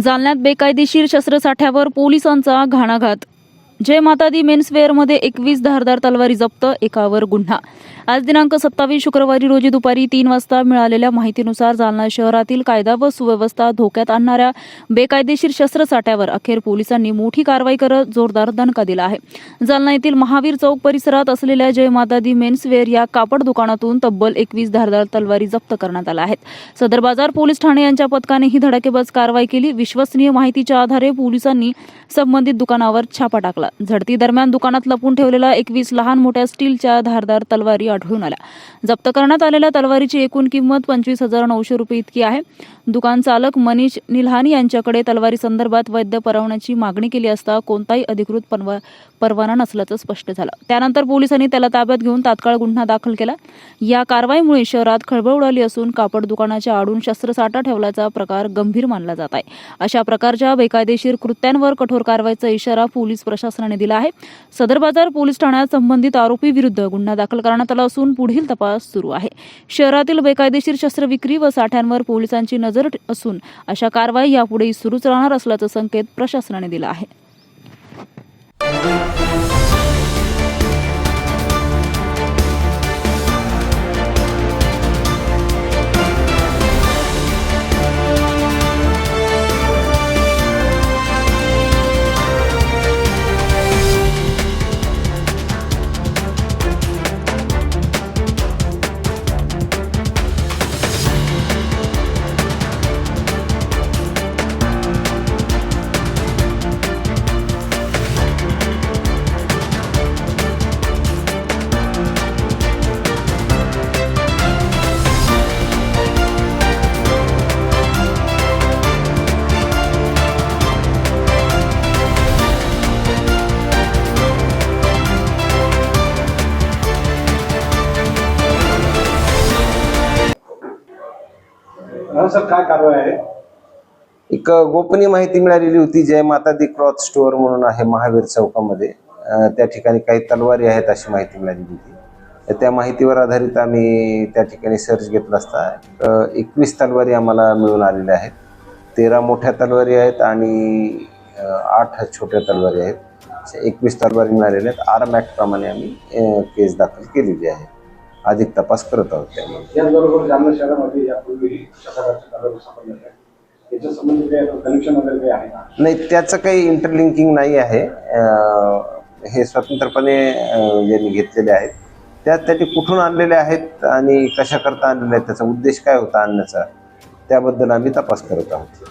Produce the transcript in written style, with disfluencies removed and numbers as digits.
जालन्यात बेकायदेशीर शस्त्रसाठ्यावर पोलिसांचा घणाघात। जय माता दी मेन्सवेअरमध्ये 21 धारदार तलवारी जप्त, एकावर गुन्हा। आज दिनांक 27 शुक्रवारी रोजी दुपारी 3 वाजता मिळालेल्या माहितीनुसार जालना शहरातील कायदा व सुव्यवस्था धोक्यात आणणाऱ्या बेकायदेशीर शस्त्रसाठ्यावर अखेर पोलिसांनी मोठी कारवाई करत जोरदार दणका दिला आहे। जालना येथील महावीर चौक परिसरात असलेल्या जय माता दी मेन्सवेअर या कापड दुकानातून तब्बल 21 धारदार तलवारी जप्त करण्यात आल्या आहेत। सदर बाजार पोलीस ठाणे यांच्या पथकाने ही धडाकेबाज कारवाई केली। विश्वसनीय माहितीच्या आधारे पोलिसांनी संबंधित दुकानावर छापा टाकला। झडती दरम्यान दुकानात लपून ठेवलेल्या 21 लहान मोठ्या स्टीलच्या धारदार तलवारी आढळून आल्या। जप्त करण्यात आलेल्या तलवारीची एकूण किंमत 25,900 रुपये इतकी आहे। दुकान चालक मनीष निल्हानी यांच्याकडे तलवारी संदर्भात वैध परवान्याची मागणी केली असता कोणताही अधिकृत परवाना नसल्याचं स्पष्ट झालं। त्यानंतर पोलिसांनी त्याला ताब्यात घेऊन तात्काळ गुन्हा दाखल केला। या कारवाईमुळे शहरात खळबळ उडाली असून कापड दुकानाच्या आडून शस्त्रसाठा ठेवल्याचा प्रकार गंभीर मानला जात आहे। अशा प्रकारच्या बेकायदेशीर कृत्यांवर कठोर कारवाईचा इशारा पोलीस प्रशासनाने दिला आहे। सदर बाजार पोलीस ठाण्यात संबंधित आरोपी विरुद्ध गुन्हा दाखल करण्यात आला असून पुढील तपास सुरू आहे। शहरातील बेकायदेशीर शस्त्र विक्री व साठ्यांवर पोलिसांची नजर असून अशा कारवाई यापुढेही सुरूच राहणार असल्याचा संकेत प्रशासनाने दिला आहे। सर काय कारवाई आहे? एक गोपनीय माहिती मिळालेली होती। जय माता दी क्लॉथ स्टोअर म्हणून आहे महावीर चौकामध्ये, त्या ठिकाणी काही तलवारी आहेत अशी माहिती मिळालेली होती। त्या माहितीवर आधारित आम्ही त्या ठिकाणी सर्च घेतला असता 21 तलवारी आम्हाला मिळून आलेल्या आहेत। 13 मोठ्या तलवारी आहेत आणि 8 छोट्या तलवारी आहेत। 21 तलवारी मिळालेल्या आहेत। आर्म ऍक्ट प्रमाणे आम्ही केस दाखल केलेली आहे। अधिक तपास करत आहोत। त्याचबरोबर जालना शहरामध्ये यापूर्वी याच्या संबंधित कनेक्शन वगैरे काही आहे का? नाही, त्याचं काही इंटरलिंकिंग नाही आहे। हे स्वतंत्रपणे ज्यांनी घेतलेले आहेत त्यासाठी कुठून आणलेले आहेत आणि कशा करता आणलेले आहेत, त्याचा उद्देश काय होता आणण्याचा, त्याबद्दल आम्ही तपास करत आहोत।